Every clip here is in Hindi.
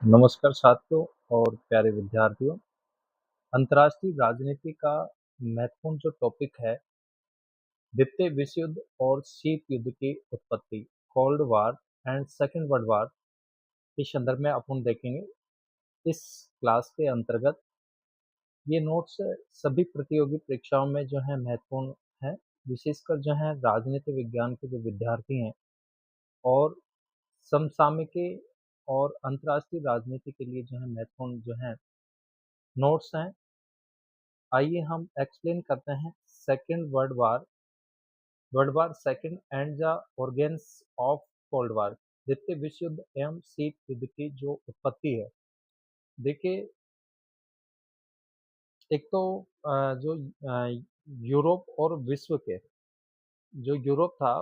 नमस्कार साथियों और प्यारे विद्यार्थियों। अंतर्राष्ट्रीय राजनीति का महत्वपूर्ण जो टॉपिक है, द्वितीय विश्व युद्ध और शीत युद्ध की उत्पत्ति, cold war and second world war के संदर्भ में अपन देखेंगे। इस क्लास के अंतर्गत ये नोट्स सभी प्रतियोगी परीक्षाओं में जो है महत्वपूर्ण है, विशेषकर जो है राजनीति विज्ञान के जो विद्यार्थी हैं और समसामयिकी और अंतर्राष्ट्रीय राजनीति के लिए जो है महत्वपूर्ण जो है नोट्स हैं। आइए हम एक्सप्लेन करते हैं second world war second and the organs of cold war, द्वितीय विश्व युद्ध एवं शीत युद्ध की जो उत्पत्ति है। देखिए, एक तो जो यूरोप और विश्व के जो यूरोप था,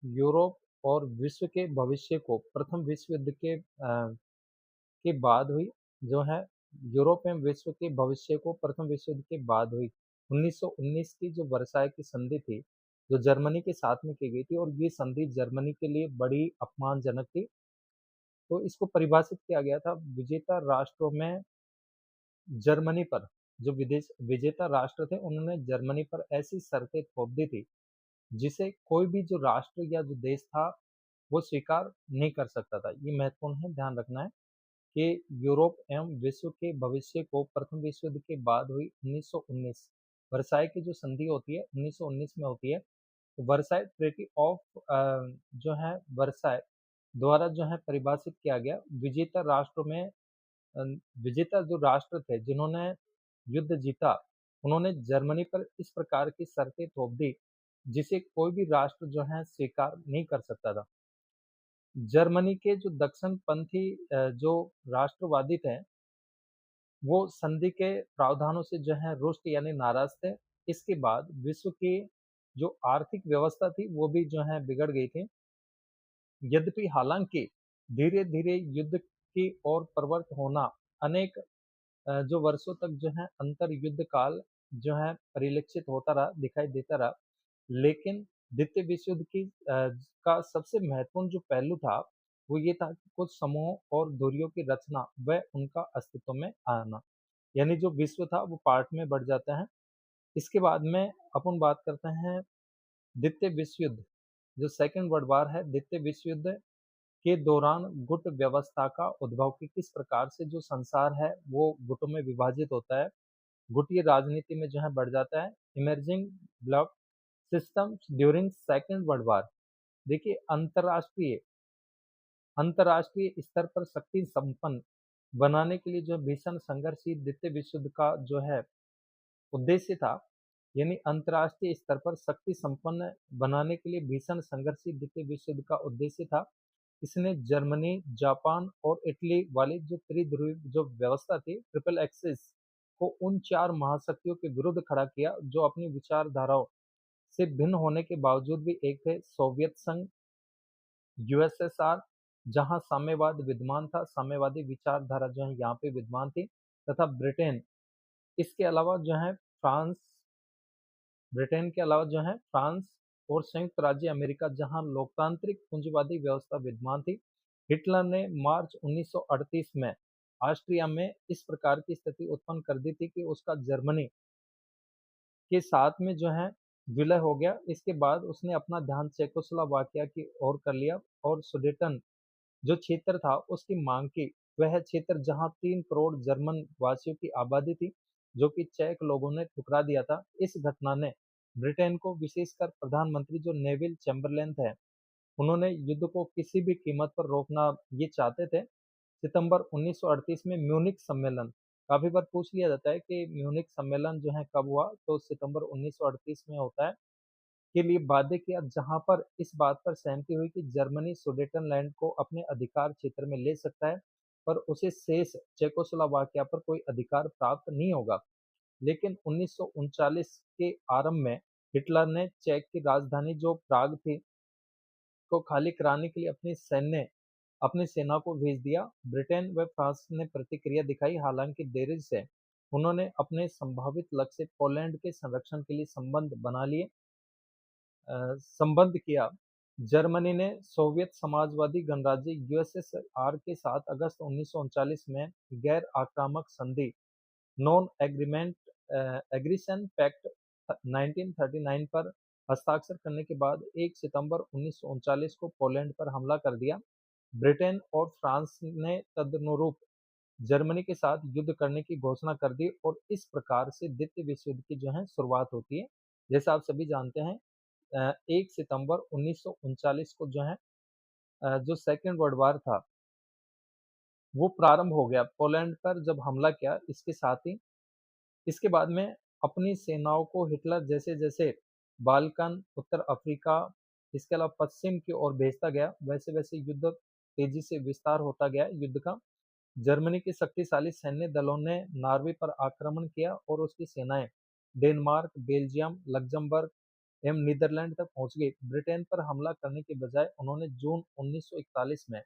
यूरोप और विश्व के भविष्य को प्रथम विश्व युद्ध के बाद हुई। जो है यूरोप एवं विश्व के भविष्य को प्रथम विश्व युद्ध के बाद हुई। 1919 की जो वर्साई की संधि थी, जो जर्मनी के साथ में की गई थी, और ये संधि जर्मनी के लिए बड़ी अपमानजनक थी। तो इसको परिभाषित किया गया था, विजेता राष्ट्रों में जर्मनी पर, जो विदेश विजेता राष्ट्र थे उन्होंने जर्मनी पर ऐसी शर्तें थोप दी थी जिसे कोई भी जो राष्ट्र या जो देश था वो स्वीकार नहीं कर सकता था। ये महत्वपूर्ण है, ध्यान रखना है कि यूरोप एवं विश्व के भविष्य को प्रथम विश्व युद्ध के बाद हुई 1919 वर्साई की जो संधि होती है 1919 में होती है। तो वर्साई ट्रीटी ऑफ जो है वर्साई द्वारा जो है परिभाषित किया गया, विजेता राष्ट्रों में विजेता जो राष्ट्र थे जिन्होंने युद्ध जीता, उन्होंने जर्मनी पर इस प्रकार की शर्तें थोप दी जिसे कोई भी राष्ट्र जो है स्वीकार नहीं कर सकता था। जर्मनी के जो दक्षिण पंथी जो राष्ट्रवादी थे, वो संधि के प्रावधानों से जो है रुष्ट यानी नाराज थे। इसके बाद विश्व की जो आर्थिक व्यवस्था थी वो भी जो है बिगड़ गई थी। यद्यपि हालांकि धीरे धीरे युद्ध की ओर प्रवृत्त होना अनेक जो वर्षों तक जो है अंतर युद्ध काल जो है परिलक्षित होता रहा, दिखाई देता रहा। लेकिन द्वितीय विश्व युद्ध का सबसे महत्वपूर्ण जो पहलू था वो ये था कि कुछ समूहों और दूरियों की रचना व उनका अस्तित्व में आना, यानी जो विश्व था वो पार्ट में बढ़ जाता है। इसके बाद में अपन बात करते हैं द्वितीय विश्व युद्ध, जो सेकेंड वर्ल्ड वार है। द्वितीय विश्व युद्ध के दौरान गुट व्यवस्था का उद्भव, की किस प्रकार से जो संसार है वो गुटों में विभाजित होता है, गुटीय राजनीति में जो है बढ़ जाता है। Emerging block system during second world war. देखिए, अंतरराष्ट्रीय अंतरराष्ट्रीय स्तर पर शक्ति संपन्न बनाने के लिए जो भीषण संघर्ष ही द्वितीय विश्व युद्ध का जो है उद्देश्य था, यानी अंतरराष्ट्रीय स्तर पर शक्ति संपन्न बनाने के लिए भीषण संघर्ष ही द्वितीय विश्व युद्ध का उद्देश्य था। इसने जर्मनी, जापान और इटली वाली जो त्रिध्रुवीय जो व्यवस्था थी, ट्रिपल एक्सिस, को उन चार महाशक्तियों के विरुद्ध खड़ा किया जो अपनी विचारधाराओं से भिन्न होने के बावजूद भी एक थे। सोवियत संघ, यूएसएसआर, जहां साम्यवाद विद्यमान था, साम्यवादी विचारधारा जो है यहाँ पे विद्यमान थी, तथा ब्रिटेन। इसके अलावा जो है फ्रांस, ब्रिटेन के अलावा जो है फ्रांस और संयुक्त राज्य अमेरिका, जहां लोकतांत्रिक पूंजीवादी व्यवस्था विद्यमान थी। हिटलर ने मार्च 1938 में ऑस्ट्रिया में इस प्रकार की स्थिति उत्पन्न कर दी थी कि उसका जर्मनी के साथ में जो है विलय हो गया। इसके बाद उसने अपना ध्यान चेकोस्लोवाकिया की ओर कर लिया और सुडेटन जो क्षेत्र था उसकी मांग की। वह क्षेत्र जहां 3 करोड़ जर्मन वासियों की आबादी थी, जो कि चेक लोगों ने ठुकरा दिया था। इस घटना ने ब्रिटेन को, विशेषकर प्रधानमंत्री जो नेविल चैम्बरलेन थे, उन्होंने युद्ध को किसी भी कीमत पर रोकना ये चाहते थे। सितंबर 1938 में म्यूनिख सम्मेलन, काफी बार पूछ लिया जाता है कि म्यूनिख सम्मेलन जो है कब हुआ, तो सितंबर 1938 में होता है, के लिए बाध्य किया, जहां पर इस बात पर सहमति हुई कि जर्मनी सुडेटनलैंड को अपने अधिकार क्षेत्र में ले सकता है, पर उसे शेष चेकोस्लोवाकिया पर कोई अधिकार प्राप्त नहीं होगा। लेकिन 1939 के आरंभ में हिटलर ने चेक की राजधानी जो प्राग थी को खाली कराने के लिए अपनी सेना को भेज दिया। ब्रिटेन व फ्रांस ने प्रतिक्रिया दिखाई, हालांकि देरी से उन्होंने अपने संभावित लक्ष्य पोलैंड के संरक्षण के लिए संबंध किया। जर्मनी ने सोवियत समाजवादी गणराज्य यूएसएसआर के साथ अगस्त 1939 में गैर आक्रामक संधि नॉन एग्रीमेंट एग्रीशन पैक्ट 1939 पर हस्ताक्षर करने के बाद 1 सितंबर 1939 को पोलैंड पर हमला कर दिया। ब्रिटेन और फ्रांस ने तदनुरूप जर्मनी के साथ युद्ध करने की घोषणा कर दी और इस प्रकार से द्वितीय विश्व युद्ध की जो है शुरुआत होती है। जैसा आप सभी जानते हैं 1 सितंबर 1939 को जो है जो सेकेंड वर्ल्ड वार था वो प्रारंभ हो गया पोलैंड पर जब हमला किया। इसके साथ ही इसके बाद में अपनी सेनाओं को हिटलर जैसे जैसे बाल्कन, उत्तर अफ्रीका, इसके अलावा पश्चिम की ओर भेजता गया, वैसे वैसे युद्ध तेजी से विस्तार होता गया युद्ध का। जर्मनी के शक्तिशाली सैन्य दलों ने नॉर्वे पर आक्रमण किया और उसकी सेनाएं डेनमार्क, बेल्जियम, लग्जमबर्ग एवं नीदरलैंड तक पहुंच गई। ब्रिटेन पर हमला करने के बजाय उन्होंने जून 1941 में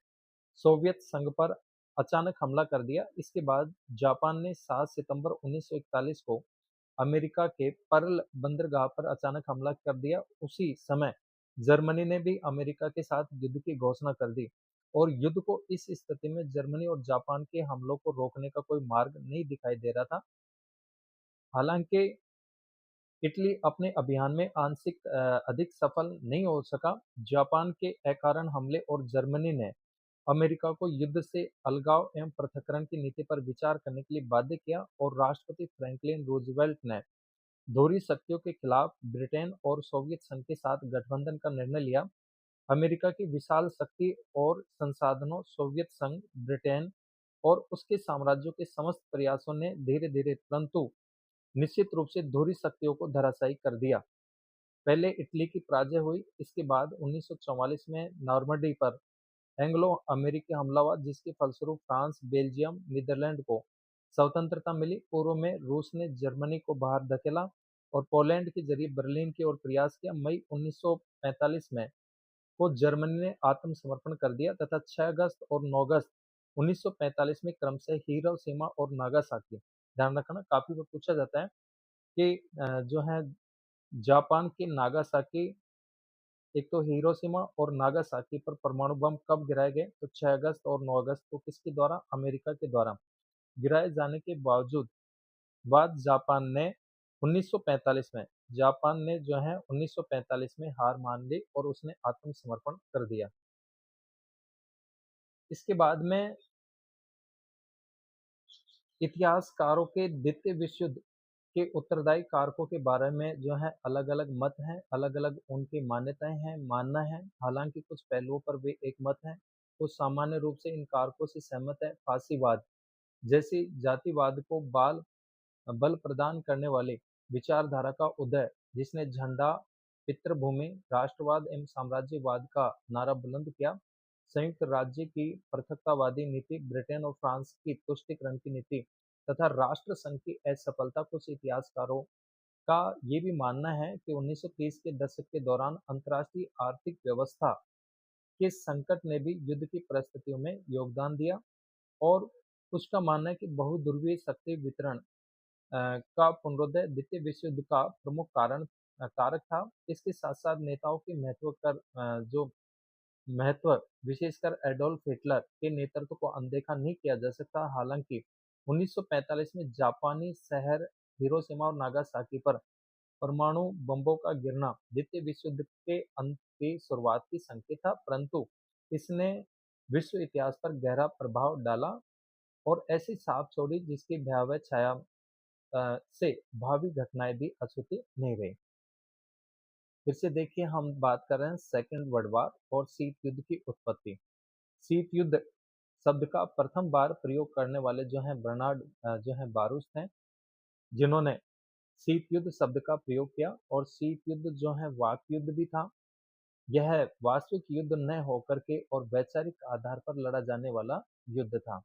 सोवियत संघ पर अचानक हमला कर दिया। इसके बाद जापान ने 7 सितंबर 1941 को अमेरिका के पर्ल बंदरगाह पर अचानक हमला कर दिया। उसी समय जर्मनी ने भी अमेरिका के साथ युद्ध की घोषणा कर दी और युद्ध को इस स्थिति में जर्मनी और जापान के हमलों को रोकने का कोई मार्ग नहीं दिखाई दे रहा था। हालांकि इटली अपने अभियान में आंशिक अधिक सफल नहीं हो सका। जापान के अकारण हमले और जर्मनी ने अमेरिका को युद्ध से अलगाव एवं पृथक्करण की नीति पर विचार करने के लिए बाध्य किया और राष्ट्रपति फ्रैंकलिन रूजवेल्ट ने दोहरी शक्तियों के खिलाफ ब्रिटेन और सोवियत संघ के साथ गठबंधन का निर्णय लिया। अमेरिका की विशाल शक्ति और संसाधनों, सोवियत संघ, ब्रिटेन और उसके साम्राज्यों के समस्त प्रयासों ने धीरे धीरे परंतु निश्चित रूप से दोहरी शक्तियों को धराशायी कर दिया। पहले इटली की पराजय हुई, इसके बाद 1944 में नॉर्मंडी पर एंग्लो अमेरिकी हमला हुआ जिसके फलस्वरूप फ्रांस, बेल्जियम, नीदरलैंड को स्वतंत्रता मिली। पूर्व में रूस ने जर्मनी को बाहर धकेला और पोलैंड के जरिए बर्लिन की ओर प्रयास किया। मई 1945 में को जर्मनी ने आत्मसमर्पण कर दिया तथा 6 अगस्त और 9 अगस्त 1945 में क्रमशः हिरोशिमा और नागासाकी, ध्यान रखना काफी बार पूछा जाता है कि जो है जापान के नागासाकी, एक तो हिरोशिमा और नागासाकी पर परमाणु बम कब गिराए गए तो 6 अगस्त और 9 अगस्त को किसके द्वारा, अमेरिका के द्वारा। गिराए जाने के बावजूद बाद जापान ने जो है 1945 में हार मान ली और उसने आत्मसमर्पण कर दिया। इसके बाद में इतिहासकारों के द्वितीय विश्व युद्ध के उत्तरदायी कारकों के बारे में जो है अलग-अलग मत हैं, अलग-अलग उनकी मान्यताएं हैं, मानना है। हालांकि कुछ पहलुओं पर वे एक मत हैं, कुछ सामान्य रूप से इन कारकों से सहमत है। फासीवाद जैसी जातिवाद को बल प्रदान करने वाली विचारधारा का उदय, जिसने झंडा, पितृभूमि, राष्ट्रवाद एवं साम्राज्यवाद का नारा बुलंद किया। संयुक्त राज्य की पृथकतावादी नीति, ब्रिटेन और फ्रांस की तुष्टीकरण की नीति तथा राष्ट्र संघ की असफलता। कुछ इतिहासकारों का ये भी मानना है कि 1930 के दशक के दौरान अंतर्राष्ट्रीय आर्थिक व्यवस्था के संकट ने भी युद्ध की परिस्थितियों में योगदान दिया और उसका मानना है कि बहुध्रुवीय शक्ति वितरण का पुनरोदय द्वितीय विश्व युद्ध का प्रमुख कारक था। इसके साथ साथ नेताओं के जो महत्व, विशेषकर एडोल्फ हिटलर के नेतृत्व को अनदेखा नहीं किया जा सकता। हालांकि 1945 में जापानी शहर हिरोशिमा और नागासाकी पर परमाणु बमों का गिरना द्वितीय विश्व युद्ध के अंत की शुरुआत की संकेत था, परंतु इसने विश्व इतिहास पर गहरा प्रभाव डाला और ऐसी छाप छोड़ी जिसकी भयावह छाया से भावी घटनाएं भी अछूती नहीं रही। फिर से देखिए हम बात कर रहे हैं सेकेंड वर्ल्ड वार और शीत युद्ध की उत्पत्ति। शीत युद्ध शब्द का प्रथम बार प्रयोग करने वाले जो हैं बर्नार्ड जो है बारूच हैं, जिन्होंने शीत युद्ध शब्द का प्रयोग किया। और शीत युद्ध जो है वाक युद्ध भी था। यह वास्तविक युद्ध न होकर के और वैचारिक आधार पर लड़ा जाने वाला युद्ध था।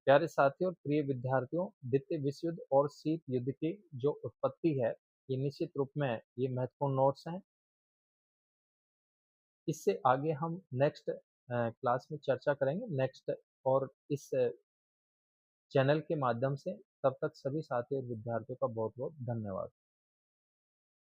प्यारे साथियों और प्रिय विद्यार्थियों, द्वितीय विश्व युद्ध और शीत युद्ध की जो उत्पत्ति है, ये निश्चित रूप में ये महत्वपूर्ण नोट्स हैं। इससे आगे हम नेक्स्ट क्लास में चर्चा करेंगे नेक्स्ट और इस चैनल के माध्यम से। तब तक सभी साथी और विद्यार्थियों का बहुत बहुत धन्यवाद।